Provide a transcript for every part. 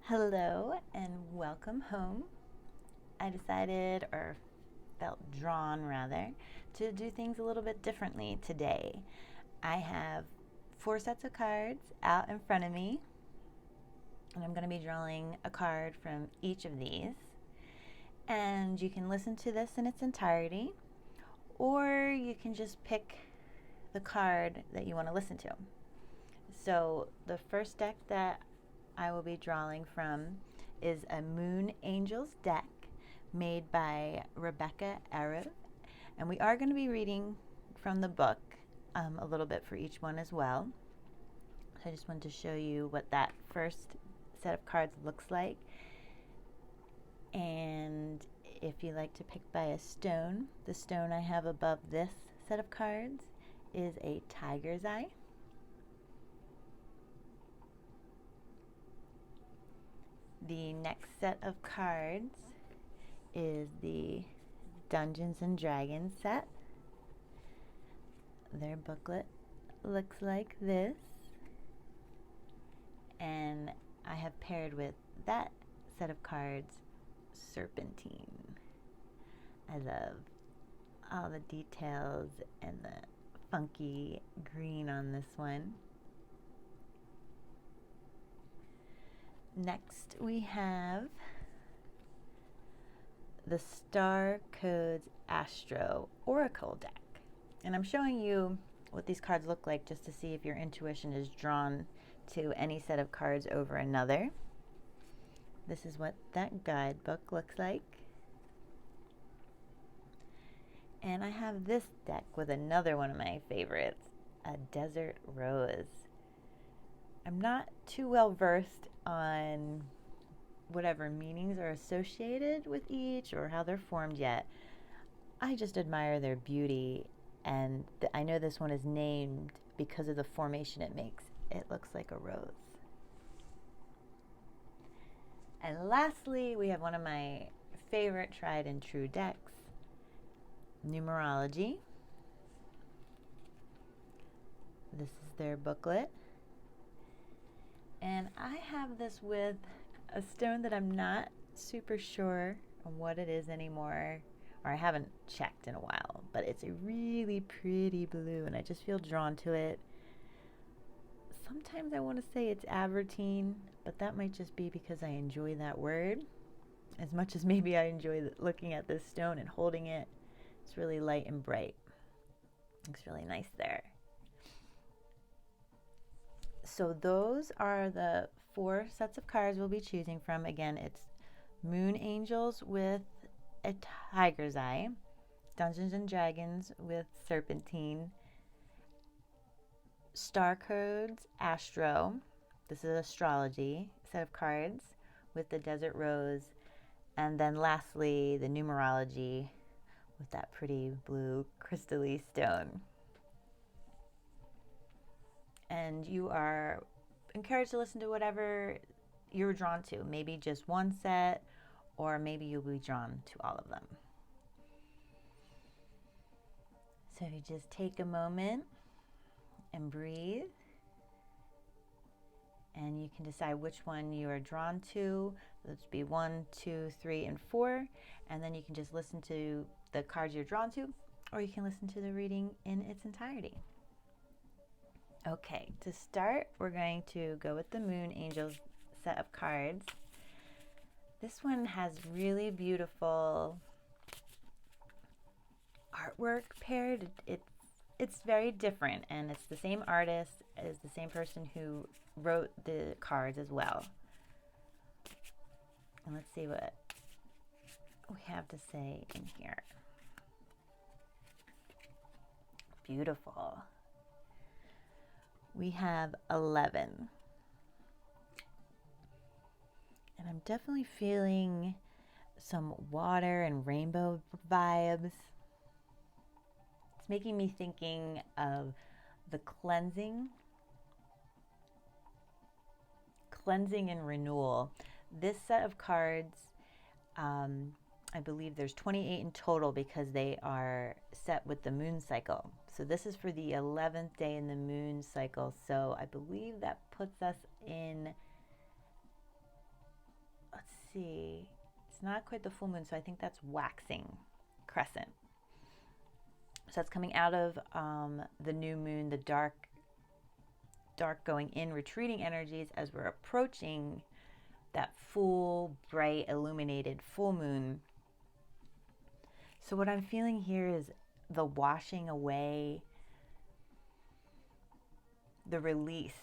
Hello and welcome home. I decided, or felt drawn rather, to do things a little bit differently today. I have 4 sets of cards out in front of me, and I'm going to be drawing a card from each of these. And you can listen to this in its entirety, or you can just pick the card that you want to listen to. So the first deck that I will be drawing from is a Moon Angels deck made by Rebekah, Erev. And we are going to be reading from the book a little bit for each one as well. So I just wanted to show you what that first set of cards looks like. And if you like to pick by a stone, the stone I have above this set of cards is a tiger's eye. The next set of cards is the Dungeons and Dragons set. Their booklet looks like this. And I have paired with that set of cards Serpentine. I love all the details and the funky green on this one. Next we have the Starcodes Astro Oracle deck. And I'm showing you what these cards look like just to see if your intuition is drawn to any set of cards over another. This is what that guidebook looks like. And I have this deck with another one of my favorites, a Desert Rose. I'm not too well versed on whatever meanings are associated with each or how they're formed yet. I just admire their beauty, and I know this one is named because of the formation it makes. It looks like a rose. And lastly, we have one of my favorite tried and true decks, Numerology. This is their booklet. And I have this with a stone that I'm not super sure on what it is anymore, or I haven't checked in a while, but it's a really pretty blue and I just feel drawn to it. Sometimes I want to say it's Avertine, but that might just be because I enjoy that word as much as maybe I enjoy looking at this stone and holding it. It's really light and bright. Looks really nice there. So those are the 4 sets of cards we'll be choosing from. Again, it's Moon Angels with a tiger's eye, Dungeons and Dragons with Serpentine, Starcodes Astro, this is Astrology set of cards with the Desert Rose, and then lastly the Numerology with that pretty blue crystal-y stone. And you are encouraged to listen to whatever you're drawn to. Maybe just one set, or maybe you'll be drawn to all of them. So you just take a moment and breathe. And you can decide which one you are drawn to. Let's be 1, 2, 3, and 4. And then you can just listen to the cards you're drawn to, or you can listen to the reading in its entirety. Okay, to start, we're going to go with the Moon Angels set of cards. This one has really beautiful artwork paired. It's very different, and it's the same artist as the same person who wrote the cards as well. And let's see what we have to say in here. Beautiful. We have 11. And I'm definitely feeling some water and rainbow vibes. It's making me thinking of the cleansing and renewal. This set of cards, I believe there's 28 in total because they are set with the moon cycle. So this is for the 11th day in the moon cycle. So I believe that puts us in see. It's not quite the full moon, so I think that's waxing crescent. So that's coming out of the new moon, the dark going in, retreating energies as we're approaching that full, bright, illuminated full moon. So what I'm feeling here is the washing away, the release,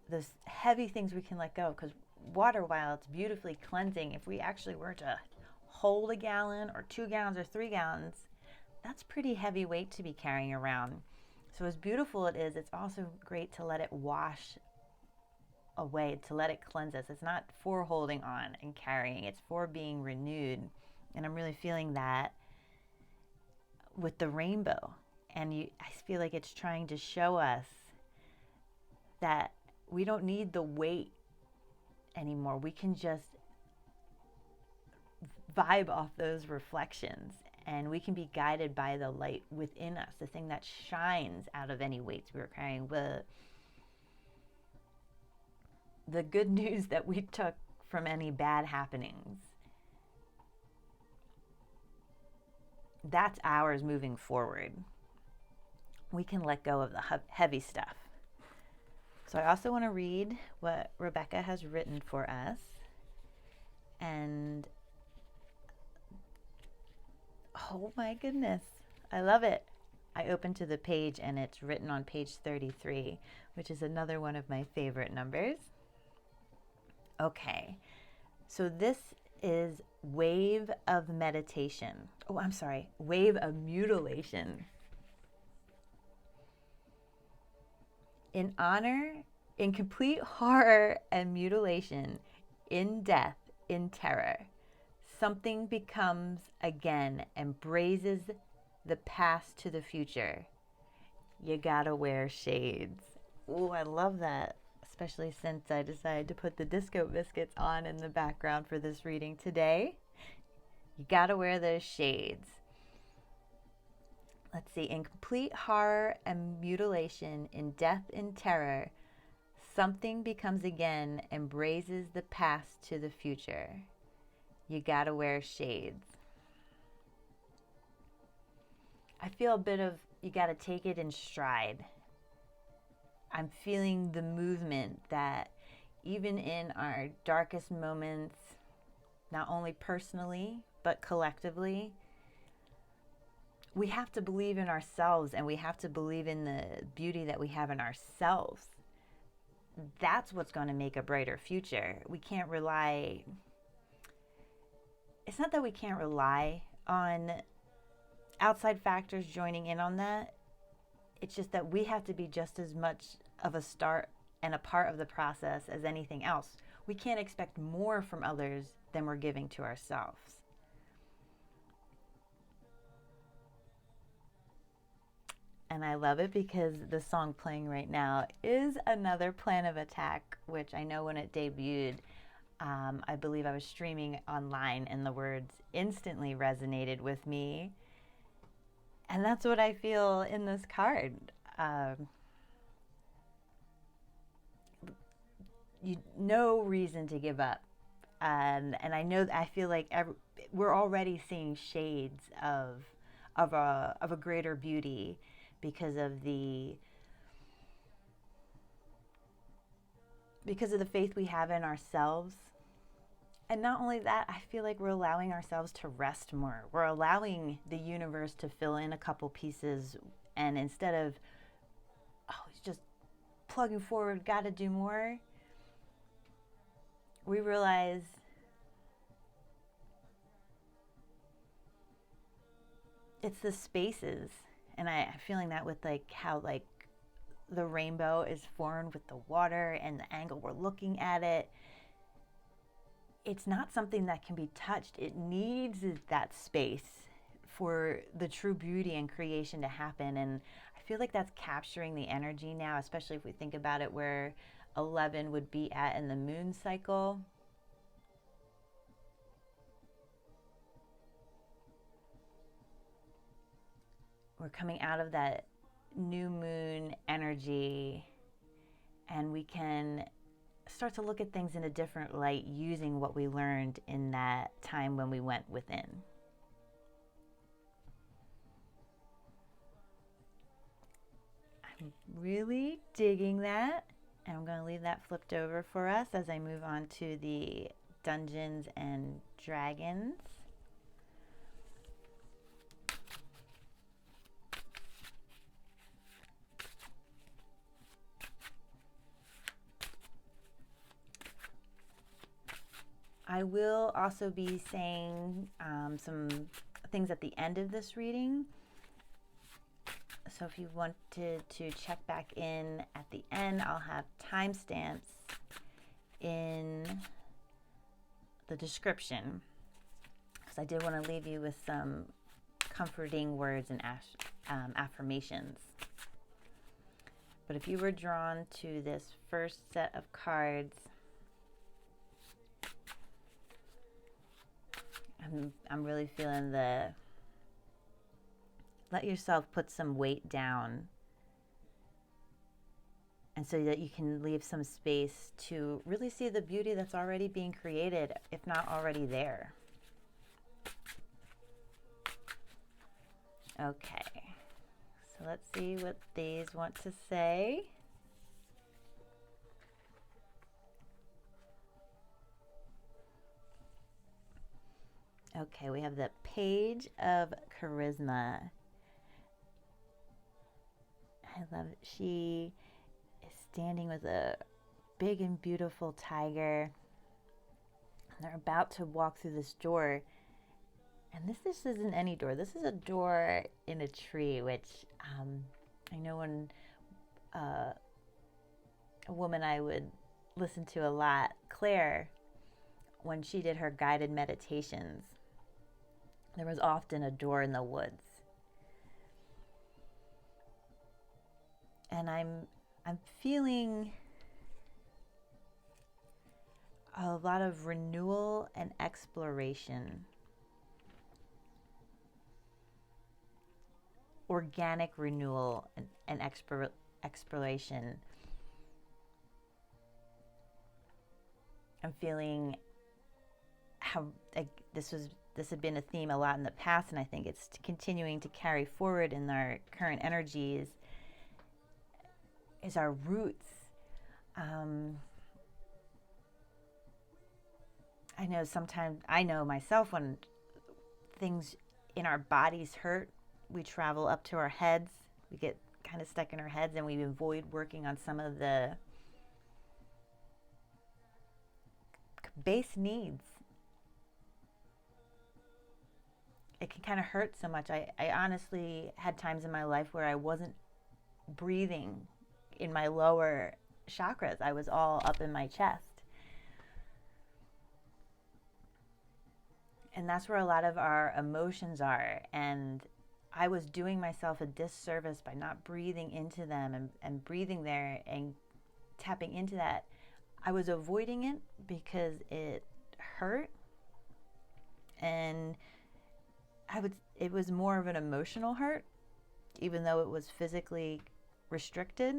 those heavy things we can let go. Because water, while it's beautifully cleansing, if we actually were to hold a gallon or 2 gallons or 3 gallons, that's pretty heavy weight to be carrying around. So as beautiful it is, it's also great to let it wash away, to let it cleanse us. It's not for holding on and carrying, it's for being renewed. And I'm really feeling that with the rainbow. And I feel like it's trying to show us that we don't need the weight anymore. We can just vibe off those reflections, and we can be guided by the light within us, the thing that shines out of any weights we were carrying, the good news that we took from any bad happenings. That's ours moving forward. We can let go of the heavy stuff. So I also want to read what Rebekah has written for us. And oh my goodness, I love it. I opened to the page and it's written on page 33, which is another one of my favorite numbers. Okay, so this is wave of meditation. Oh, I'm sorry, wave of mutilation. In honor, in complete horror and mutilation, in death, in terror, something becomes again and braces the past to the future. You gotta wear shades. Oh, I love that, especially since I decided to put the Disco Biscuits on in the background for this reading today. You gotta wear those shades. Let's see, in complete horror and mutilation, in death and terror, something becomes again and braces the past to the future. You gotta wear shades. I feel a bit of, you gotta take it in stride. I'm feeling the movement that even in our darkest moments, not only personally, but collectively, we have to believe in ourselves, and we have to believe in the beauty that we have in ourselves. That's what's going to make a brighter future. We can't rely, it's not that we can't rely on outside factors joining in on that. It's just that we have to be just as much of a start and a part of the process as anything else. We can't expect more from others than we're giving to ourselves. And I love it because the song playing right now is another Plan of Attack, which I know when it debuted, I believe I was streaming online and the words instantly resonated with me. And that's what I feel in this card. No reason to give up. And I feel like we're already seeing shades of a greater beauty because of the faith we have in ourselves. And not only that, I feel like we're allowing ourselves to rest more. We're allowing the universe to fill in a couple pieces, and instead of just plugging forward, gotta do more, we realize it's the spaces. And I'm feeling that with how the rainbow is formed with the water and the angle we're looking at it. It's not something that can be touched. It needs that space for the true beauty and creation to happen. And I feel like that's capturing the energy now, especially if we think about it where 11 would be at in the moon cycle. We're coming out of that new moon energy, and we can start to look at things in a different light using what we learned in that time when we went within. I'm really digging that, and I'm going to leave that flipped over for us as I move on to the Dungeons and Dragons. I will also be saying some things at the end of this reading. So if you wanted to check back in at the end, I'll have timestamps in the description, because I did want to leave you with some comforting words and affirmations. But if you were drawn to this first set of cards, I'm really feeling the let yourself put some weight down, and so that you can leave some space to really see the beauty that's already being created, if not already there. Okay, so let's see what these want to say. Okay, we have the Page of Charisma. I love it. She is standing with a big and beautiful tiger. And they're about to walk through this door. And this isn't any door. This is a door in a tree, which I know when a woman I would listen to a lot, Claire, when she did her guided meditations, there was often a door in the woods. And I'm feeling a lot of renewal and exploration. Organic renewal and exploration. I'm feeling how this had been a theme a lot in the past, and I think it's continuing to carry forward in our current energies, is our roots. I know myself, when things in our bodies hurt, we travel up to our heads. We get kind of stuck in our heads, and we avoid working on some of the base needs. It can kind of hurt so much. I honestly had times in my life where I wasn't breathing in my lower chakras. I was all up in my chest. And that's where a lot of our emotions are. And I was doing myself a disservice by not breathing into them and breathing there and tapping into that. I was avoiding it because it hurt. And it was more of an emotional hurt, even though it was physically restricted.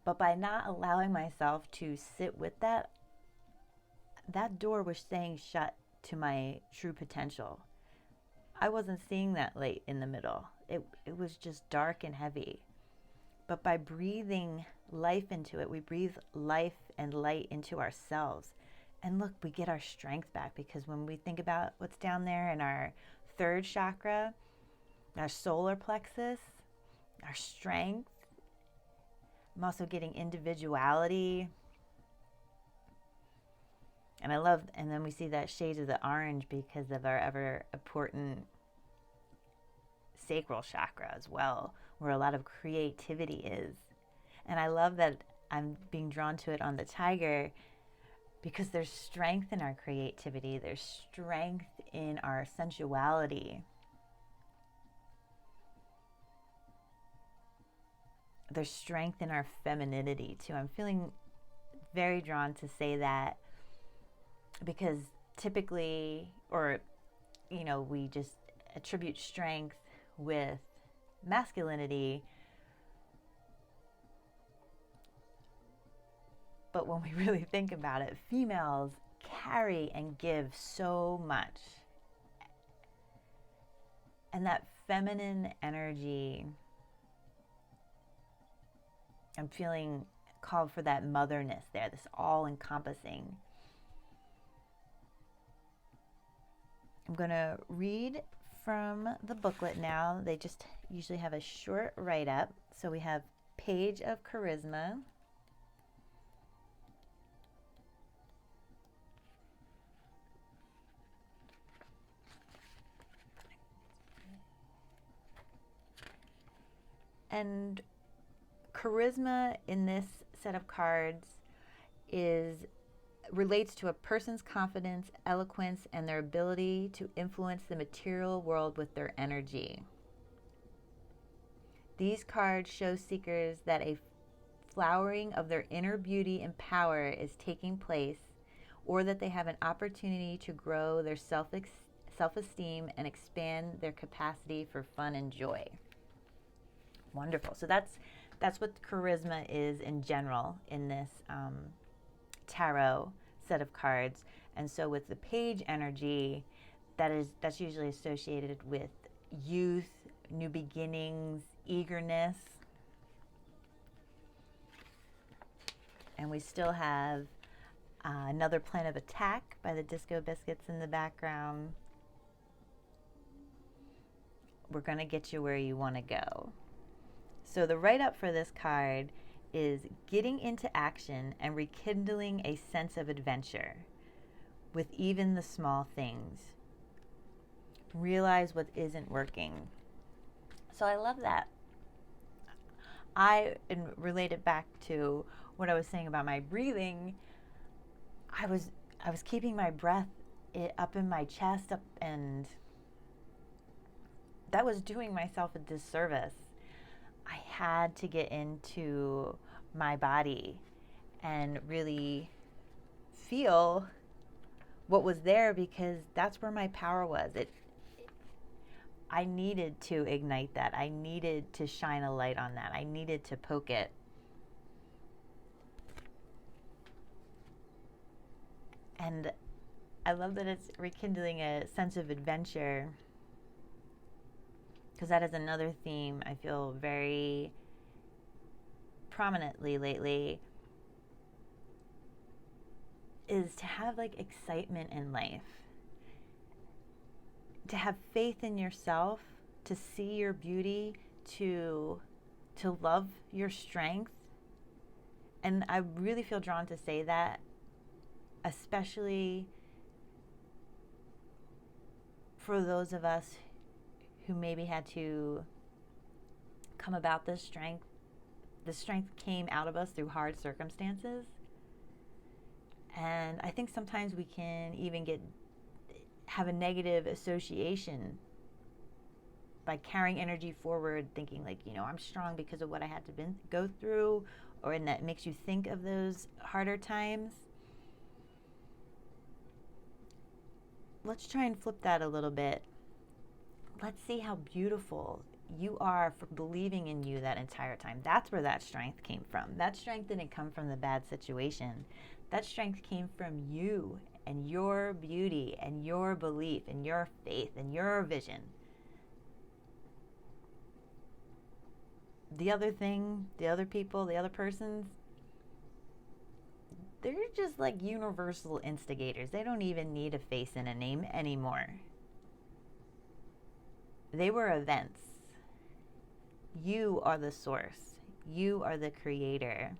But by not allowing myself to sit with that door was staying shut to my true potential. I wasn't seeing that light in the middle. It was just dark and heavy. But by breathing life into it, we breathe life and light into ourselves. And look, we get our strength back, because when we think about what's down there in our third chakra, our solar plexus, our strength, I'm also getting individuality. And then we see that shades of the orange because of our ever important sacral chakra as well, where a lot of creativity is. And I love that I'm being drawn to it on the tiger, because there's strength in our creativity. There's strength in our sensuality. There's strength in our femininity too. I'm feeling very drawn to say that, because typically, we just attribute strength with masculinity. But when we really think about it, females carry and give so much. And that feminine energy, I'm feeling called for that motherness there, this all-encompassing. I'm going to read from the booklet now. They just usually have a short write-up. So we have Page of Charisma. And charisma in this set of cards relates to a person's confidence, eloquence, and their ability to influence the material world with their energy. These cards show seekers that a flowering of their inner beauty and power is taking place, or that they have an opportunity to grow their self-esteem and expand their capacity for fun and joy. Wonderful. So that's what charisma is in general in this tarot set of cards. And so with the page energy, that's usually associated with youth, new beginnings, eagerness. And we still have another plan of attack by the Disco Biscuits in the background. We're going to get you where you want to go. So the write-up for this card is getting into action and rekindling a sense of adventure with even the small things. Realize what isn't working. So I love that. I relate it back to what I was saying about my breathing. I was keeping my breath up in my chest, and that was doing myself a disservice. I had to get into my body and really feel what was there, because that's where my power was. I needed to ignite that. I needed to shine a light on that. I needed to poke it. And I love that it's rekindling a sense of adventure, because that is another theme I feel very prominently lately, is to have like excitement in life, to have faith in yourself, to see your beauty, to love your strength. And I really feel drawn to say that, especially for those of us who maybe had to come about this strength. The strength came out of us through hard circumstances. And I think sometimes we can even have a negative association by carrying energy forward, thinking like, I'm strong because of what I had to go through, and that makes you think of those harder times. Let's try and flip that a little bit. Let's see how beautiful you are for believing in you that entire time. That's where that strength came from. That strength didn't come from the bad situation. That strength came from you and your beauty and your belief and your faith and your vision. The other thing, the other people, the other persons, they're just like universal instigators. They don't even need a face and a name anymore. They were events. You are the source. You are the creator.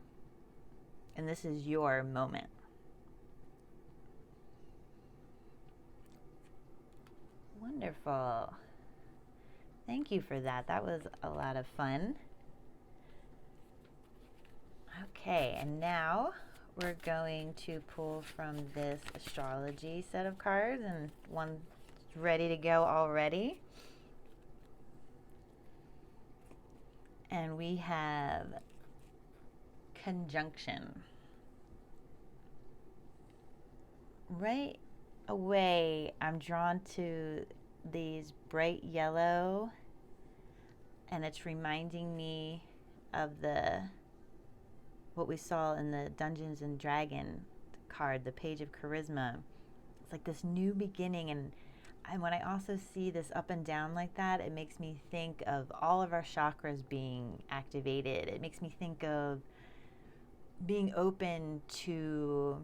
And this is your moment. Wonderful. Thank you for that. That was a lot of fun. Okay, and now we're going to pull from this astrology set of cards, and one's ready to go already. And we have conjunction. Right away, I'm drawn to these bright yellow And it's reminding me of what we saw in the Dungeons and Dragon card, the Page of Charisma. It's like this new beginning, and when I also see this up and down like that, it makes me think of all of our chakras being activated. It makes me think of being open to,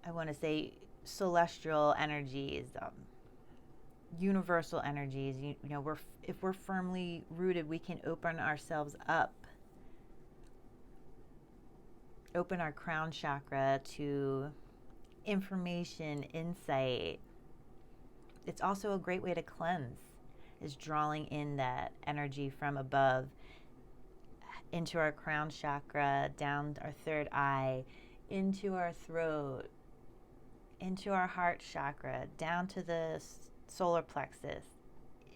I want to say, celestial energies, universal energies. If we're firmly rooted, we can open ourselves up, open our crown chakra to information, insight. It's also a great way to cleanse, is drawing in that energy from above into our crown chakra, down our third eye, into our throat, into our heart chakra, down to the solar plexus,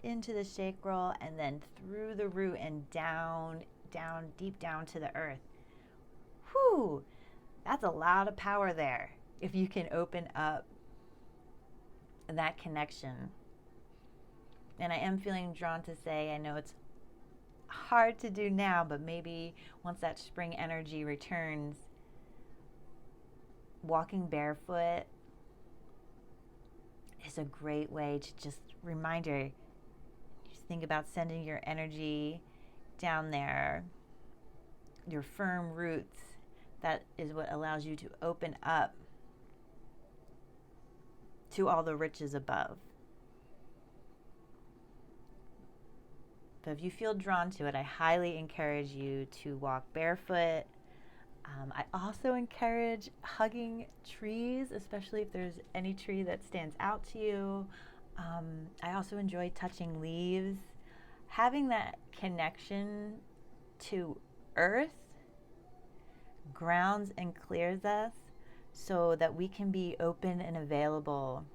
into the sacral, and then through the root and down, deep down to the earth. Whew, that's a lot of power there if you can open up that connection. And I am feeling drawn to say, I know it's hard to do now, but maybe once that spring energy returns, walking barefoot is a great way to just reminder. Just think about sending your energy down there, your firm roots. That is what allows you to open up to all the riches above. But if you feel drawn to it, I highly encourage you to walk barefoot. I also encourage hugging trees, especially if there's any tree that stands out to you. I also enjoy touching leaves. Having that connection to earth grounds and clears us so that we can be open and available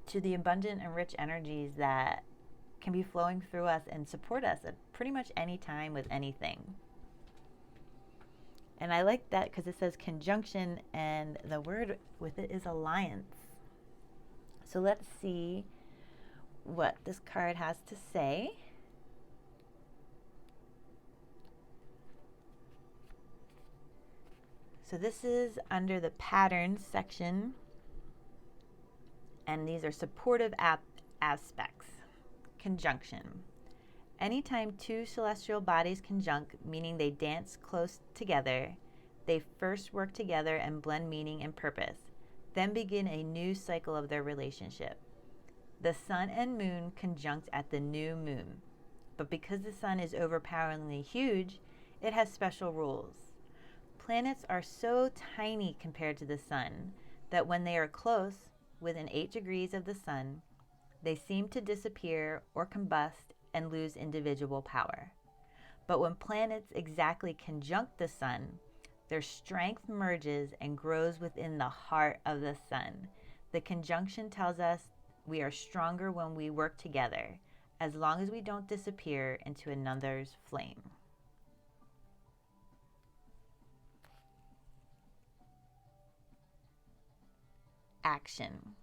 to the abundant and rich energies that can be flowing through us and support us at pretty much any time with anything. And I like that because it says conjunction, and the word with it is alliance. So let's see what this card has to say. So this is under the patterns section, and these are supportive aspects. Conjunction. Anytime two celestial bodies conjunct, meaning they dance close together, they first work together and blend meaning and purpose, then begin a new cycle of their relationship. The sun and moon conjunct at the new moon, but because the sun is overpoweringly huge, it has special rules. Planets are so tiny compared to the sun that when they are close, within 8 degrees of the sun, they seem to disappear or combust and lose individual power. But when planets exactly conjunct the sun, their strength merges and grows within the heart of the sun. The conjunction tells us we are stronger when we work together, as long as we don't disappear into another's flame. Action.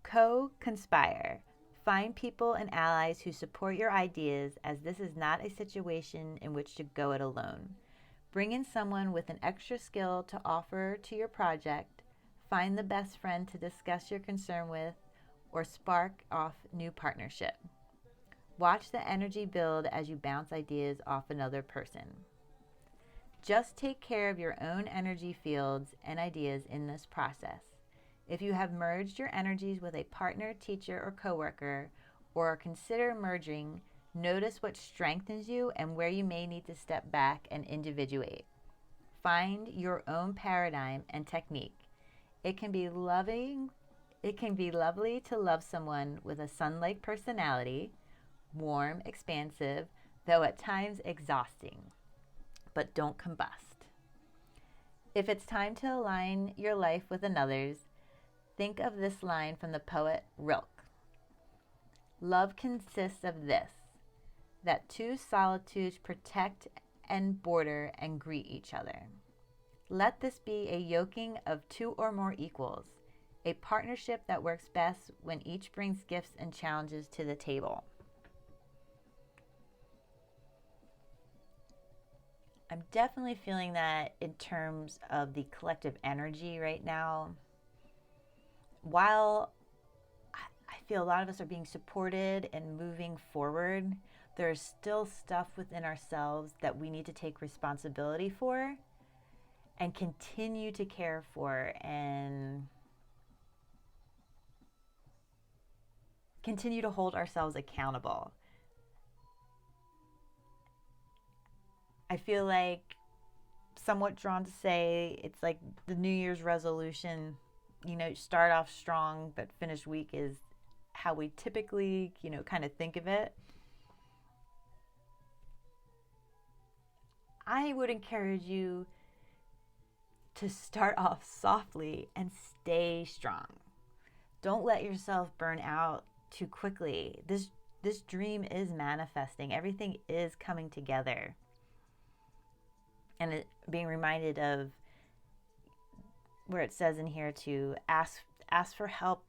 Co-conspire. Find people and allies who support your ideas, as this is not a situation in which to go it alone. Bring in someone with an extra skill to offer to your project. Find the best friend to discuss your concern with, or spark off new partnership. Watch the energy build as you bounce ideas off another person. Just take care of your own energy fields and ideas in this process. If you have merged your energies with a partner, teacher, or coworker, or consider merging, notice what strengthens you and where you may need to step back and individuate. Find your own paradigm and technique. It can be lovely to love someone with a sun-like personality, warm, expansive, though at times exhausting, but don't combust. If it's time to align your life with another's, think of this line from the poet Rilke. Love consists of this, that two solitudes protect and border and greet each other. Let this be a yoking of two or more equals, a partnership that works best when each brings gifts and challenges to the table. I'm definitely feeling that in terms of the collective energy right now. While I feel a lot of us are being supported and moving forward, there's still stuff within ourselves that we need to take responsibility for and continue to care for and continue to hold ourselves accountable. I feel like somewhat drawn to say it's like the New Year's resolution, start off strong but finish weak is how we typically, kind of think of it. I would encourage you to start off softly and stay strong. Don't let yourself burn out too quickly. This dream is manifesting. Everything is coming together. And being reminded of where it says in here to ask for help,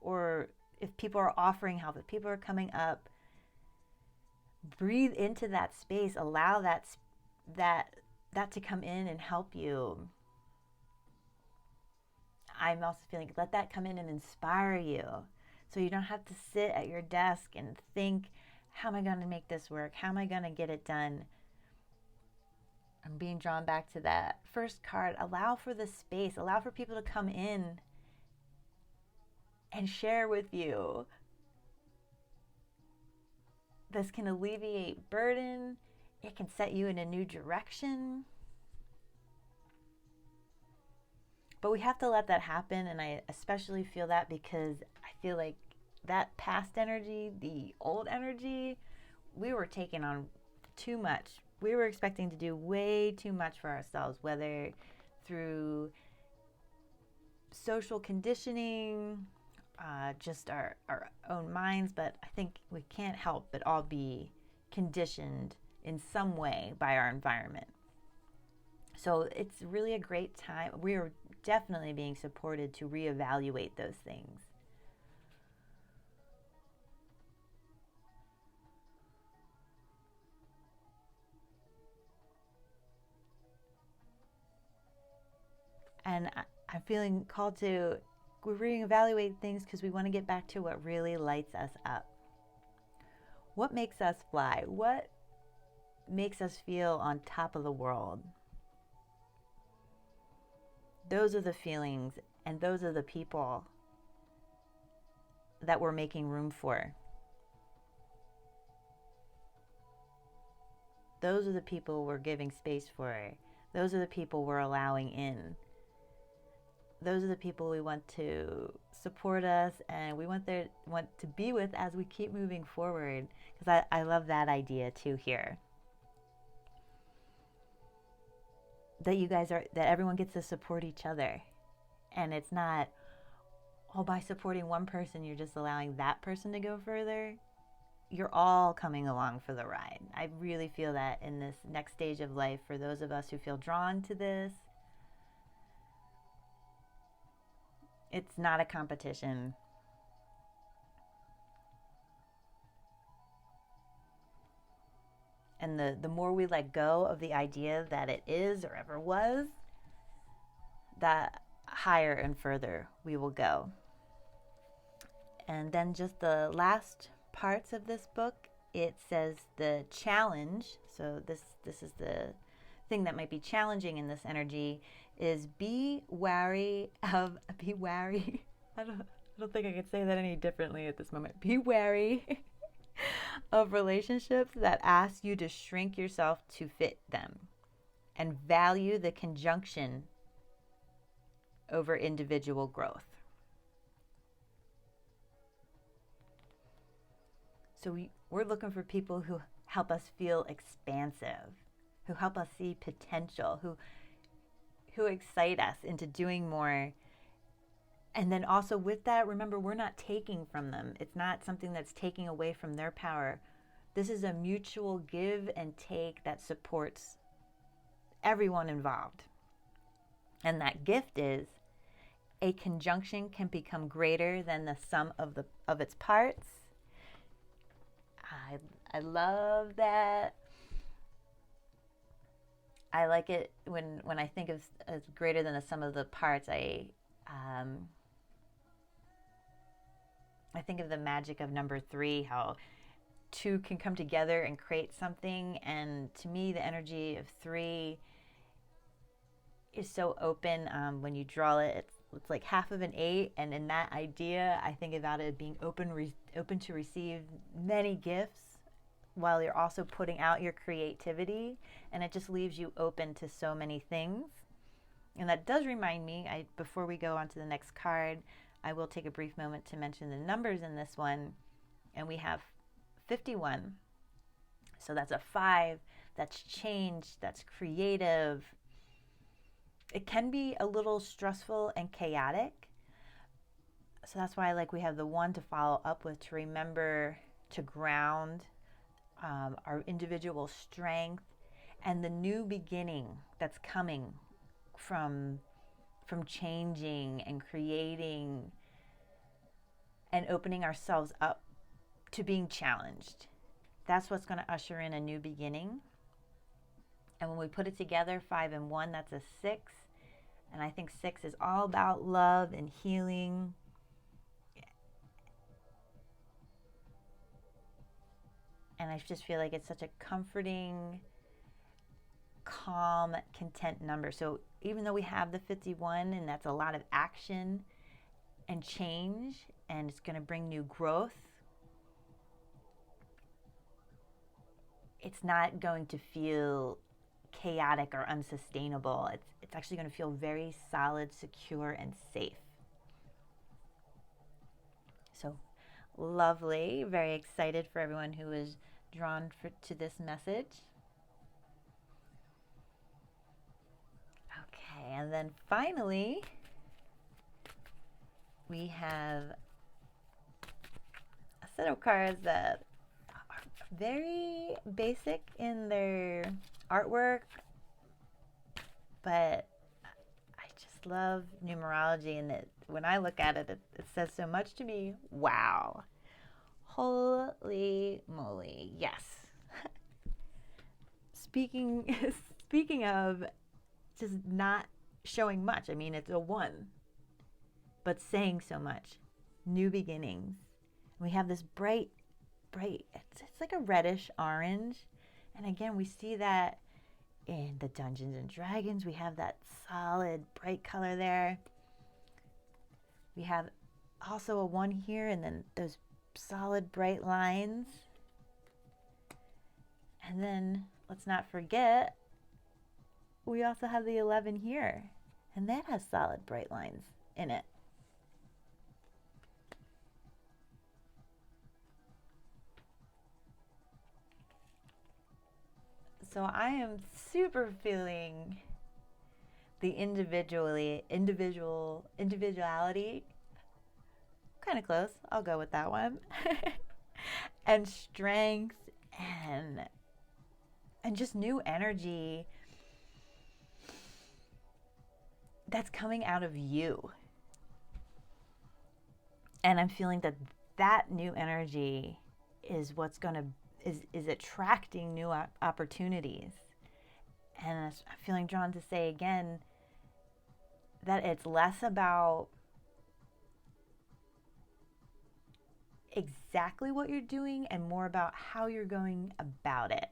or if people are offering help, if people are coming up, breathe into that space, allow that to come in and help you. I'm also feeling, let that come in and inspire you, so you don't have to sit at your desk and think, how am I going to make this work? How am I going to get it done? I'm being drawn back to that first card. Allow for the space. Allow for people to come in and share with you. This can alleviate burden. It can set you in a new direction. But we have to let that happen, and I especially feel that because I feel like that past energy, the old energy, we were taking on too much. We were expecting to do way too much for ourselves, whether through social conditioning, just our own minds, but I think we can't help but all be conditioned in some way by our environment. So it's really a great time. We are definitely being supported to reevaluate those things. And I'm feeling called to reevaluate things because we want to get back to what really lights us up. What makes us fly? What makes us feel on top of the world? Those are the feelings and those are the people that we're making room for. Those are the people we're giving space for. Those are the people we're allowing in. Those are the people we want to support us and we want to be with as we keep moving forward. Because I love that idea too here. That everyone gets to support each other. And it's not, by supporting one person, you're just allowing that person to go further. You're all coming along for the ride. I really feel that in this next stage of life, for those of us who feel drawn to this, it's not a competition. And the more we let go of the idea that it is or ever was, that higher and further we will go. And then just the last parts of this book, it says the challenge. So this is the thing that might be challenging in this energy is be wary. I don't think I could say that any differently at this moment. Be wary of relationships that ask you to shrink yourself to fit them, and value the conjunction over individual growth. So we're looking for people who help us feel expansive, who help us see potential, who excite us into doing more. And then also with that, remember, we're not taking from them. It's not something that's taking away from their power. This is a mutual give and take that supports everyone involved. And that gift is a conjunction can become greater than the sum of its parts. I love that. I like it when I think of as greater than the sum of the parts. I think of the magic of number 3, how 2 can come together and create something. And to me, the energy of 3 is so open. When you draw it, it's like half of an 8. And in that idea, I think about it being open to receive many gifts, while you're also putting out your creativity, and it just leaves you open to so many things. And that does remind me, before we go on to the next card, I will take a brief moment to mention the numbers in this one. And we have 51. So that's a 5, that's change, that's creative. It can be a little stressful and chaotic. So that's why we have the 1 to follow up with, to remember to ground our individual strength and the new beginning that's coming from changing and creating and opening ourselves up to being challenged. That's what's going to usher in a new beginning. And when we put it together, 5 and 1, that's a 6. And I think 6 is all about love and healing. And I just feel like it's such a comforting, calm, content number. So even though we have the 51, and that's a lot of action and change, and it's going to bring new growth, it's not going to feel chaotic or unsustainable. It's actually going to feel very solid, secure, and safe. So lovely. Very excited for everyone who is drawn to this message. Okay, and then finally, we have a set of cards that are very basic in their artwork, but I just love numerology, and when I look at it, it says so much to me. Wow. Holy moly. Yes. Speaking of just not showing much, I mean, it's a 1, but saying so much. New beginnings. We have this bright, it's like a reddish orange. And again, we see that in the Dungeons and Dragons. We have that solid, bright color there. We have also a 1 here, and then those solid, bright lines. And then, let's not forget, we also have the 11 here, and that has solid, bright lines in it. So I am super feeling the individuality. Kind of close. I'll go with that one. And strength and just new energy that's coming out of you. And I'm feeling that new energy is what's going to is attracting new opportunities. And I'm feeling drawn to say again that it's less about exactly what you're doing and more about how you're going about it.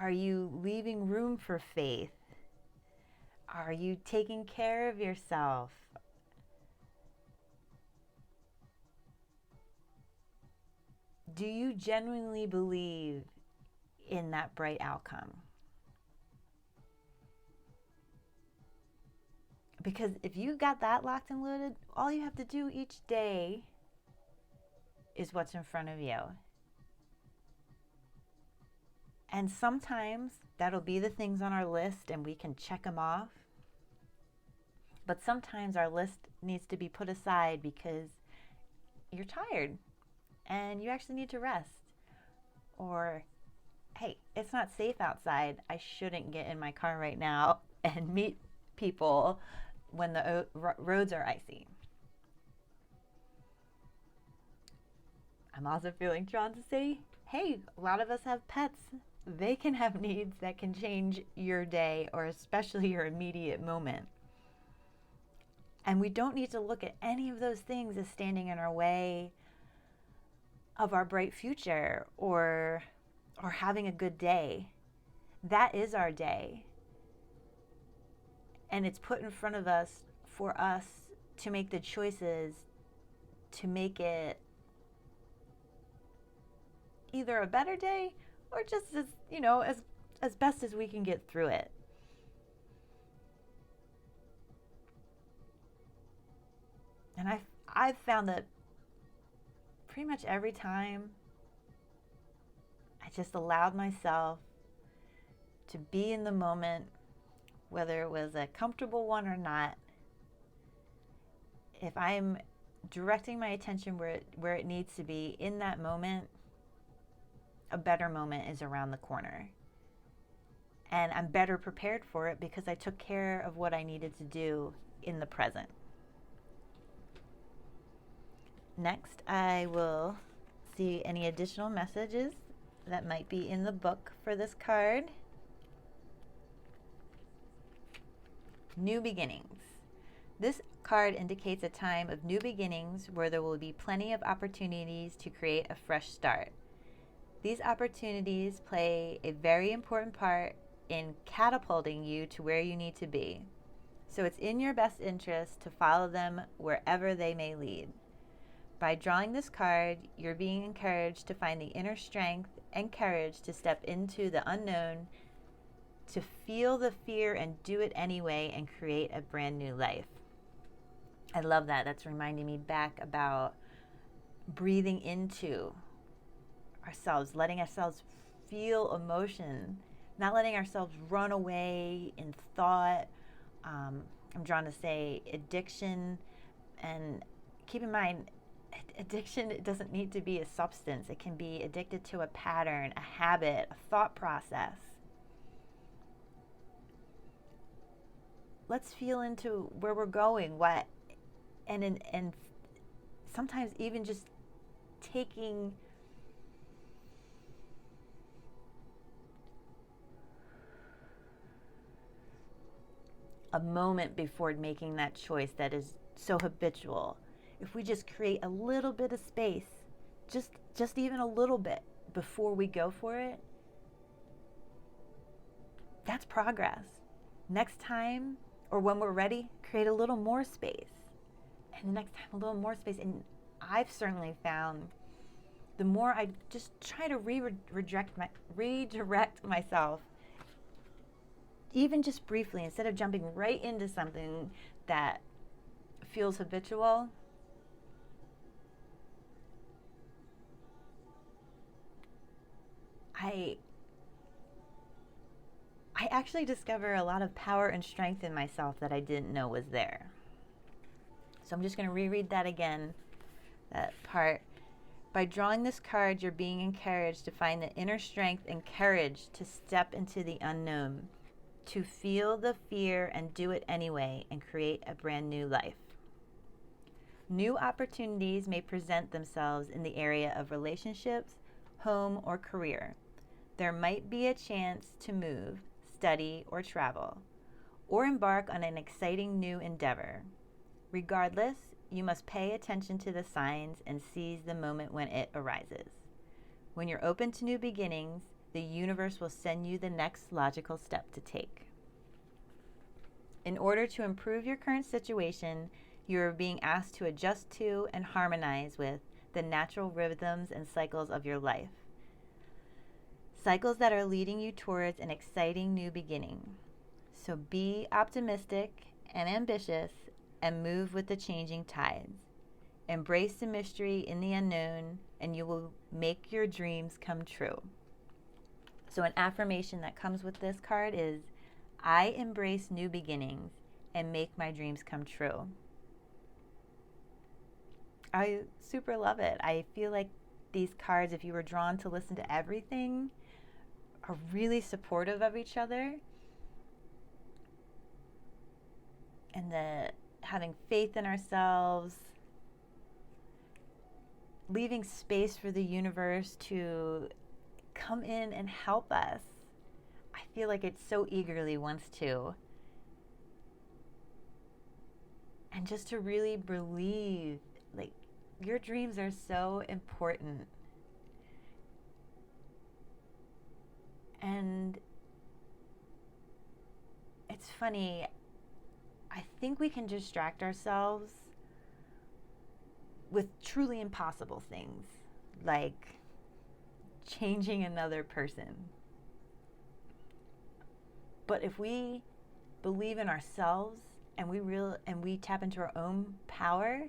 Are you leaving room for faith? Are you taking care of yourself? Do you genuinely believe in that bright outcome? Because if you got that locked and loaded, all you have to do each day is what's in front of you. And sometimes that'll be the things on our list and we can check them off. But sometimes our list needs to be put aside because you're tired and you actually need to rest. Or, hey, it's not safe outside. I shouldn't get in my car right now. and meet people when the roads are icy. I'm also feeling drawn to say, hey, a lot of us have pets. They can have needs that can change your day, or especially your immediate moment. And we don't need to look at any of those things as standing in our way of our bright future or having a good day. That is our day. And it's put in front of us for us to make the choices to make it either a better day or just as best as we can get through it. And I've found that pretty much every time I just allowed myself to be in the moment, whether it was a comfortable one or not, if I'm directing my attention where it needs to be in that moment, a better moment is around the corner. And I'm better prepared for it because I took care of what I needed to do in the present. Next, I will see any additional messages that might be in the book for this card. New beginnings. This card indicates a time of new beginnings where there will be plenty of opportunities to create a fresh start. These opportunities play a very important part in catapulting you to where you need to be. So it's in your best interest to follow them wherever they may lead. By drawing this card, you're being encouraged to find the inner strength and courage to step into the unknown, to feel the fear and do it anyway and create a brand new life. I love that. That's reminding me back about breathing into ourselves, letting ourselves feel emotion, not letting ourselves run away in thought. I'm drawn to say addiction, and keep in mind, addiction, it doesn't need to be a substance. It can be addicted to a pattern, a habit, a thought process. Let's feel into where we're going, and sometimes even just taking a moment before making that choice that is so habitual. If we just create a little bit of space, just even a little bit before we go for it, that's progress. Next time, or when we're ready, create a little more space. And the next time, a little more space. And I've certainly found the more I just try to redirect myself, even just briefly, instead of jumping right into something that feels habitual, I actually discover a lot of power and strength in myself that I didn't know was there. So I'm just going to reread that again, that part. By drawing this card, you're being encouraged to find the inner strength and courage to step into the unknown, to feel the fear and do it anyway and create a brand new life. New opportunities may present themselves in the area of relationships, home, or career. There might be a chance to move, study, or travel, or embark on an exciting new endeavor. Regardless, you must pay attention to the signs and seize the moment when it arises. When you're open to new beginnings, the universe will send you the next logical step to take. In order to improve your current situation, you are being asked to adjust to and harmonize with the natural rhythms and cycles of your life. Cycles that are leading you towards an exciting new beginning. So be optimistic and ambitious and move with the changing tides. Embrace the mystery in the unknown, and you will make your dreams come true. So an affirmation that comes with this card is, I embrace new beginnings and make my dreams come true. I super love it. I feel like these cards, if you were drawn to listen to everything, are really supportive of each other. and the having faith in ourselves, leaving space for the universe to come in and help us. I feel like it so eagerly wants to. And just to really believe, like, your dreams are so important. And it's funny, I think we can distract ourselves with truly impossible things, like changing another person. But if we believe in ourselves and we tap into our own power,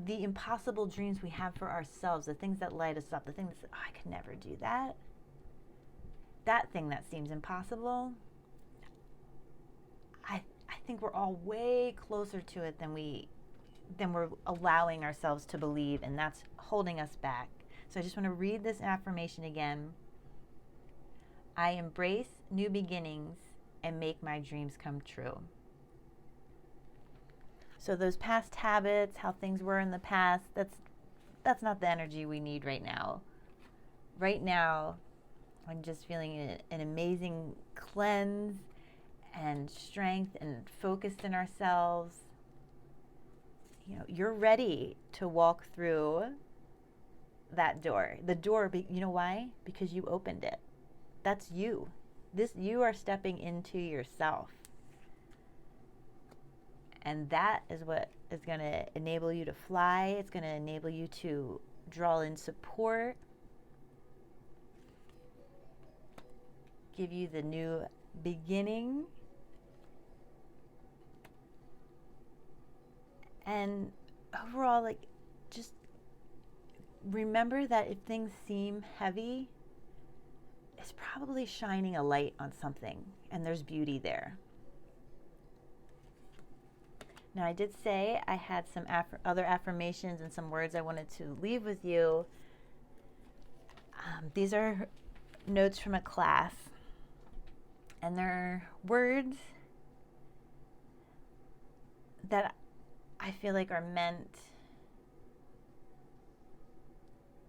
the impossible dreams we have for ourselves, the things that light us up, the things that, oh, I could never do that. That thing that seems impossible, I think we're all way closer to it than we're allowing ourselves to believe, and that's holding us back. So I just want to read this affirmation again. I embrace new beginnings and make my dreams come true. So those past habits, how things were in the past, that's not the energy we need right now. Right now, I'm just feeling an amazing cleanse and strength and focused in ourselves. You know, you're ready to walk through that door. The door, you know why? Because you opened it. That's you. You are stepping into yourself. And that is what is going to enable you to fly. It's going to enable you to draw in support, give you the new beginning. And overall, like, just remember that if things seem heavy, it's probably shining a light on something, and there's beauty there. Now, I did say I had some other affirmations and some words I wanted to leave with you. These are notes from a class, and they're words that I feel like are meant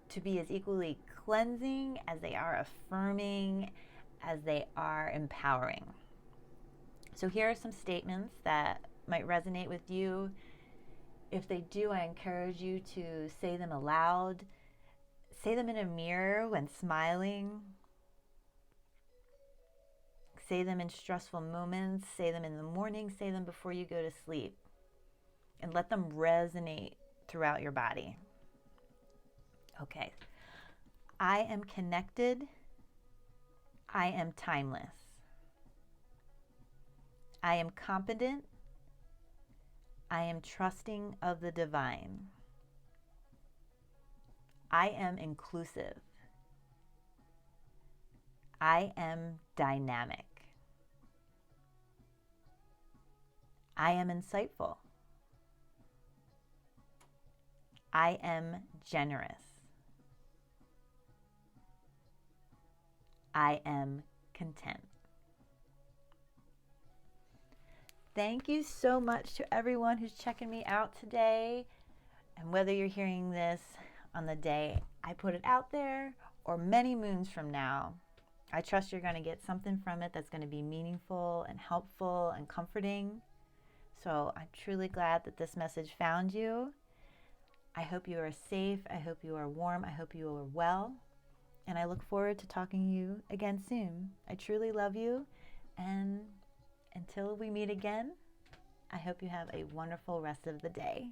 to be as equally cleansing as they are affirming, as they are empowering. So here are some statements that might resonate with you. If they do, I encourage you to say them aloud. Say them in a mirror when smiling. Say them in stressful moments. Say them in the morning. Say them before you go to sleep. And let them resonate throughout your body. Okay. I am connected. I am timeless. I am competent. I am trusting of the divine. I am inclusive. I am dynamic. I am insightful. I am generous. I am content. Thank you so much to everyone who's checking me out today. And whether you're hearing this on the day I put it out there or many moons from now, I trust you're going to get something from it that's going to be meaningful and helpful and comforting. So I'm truly glad that this message found you. I hope you are safe. I hope you are warm. I hope you are well. And I look forward to talking to you again soon. I truly love you. And until we meet again, I hope you have a wonderful rest of the day.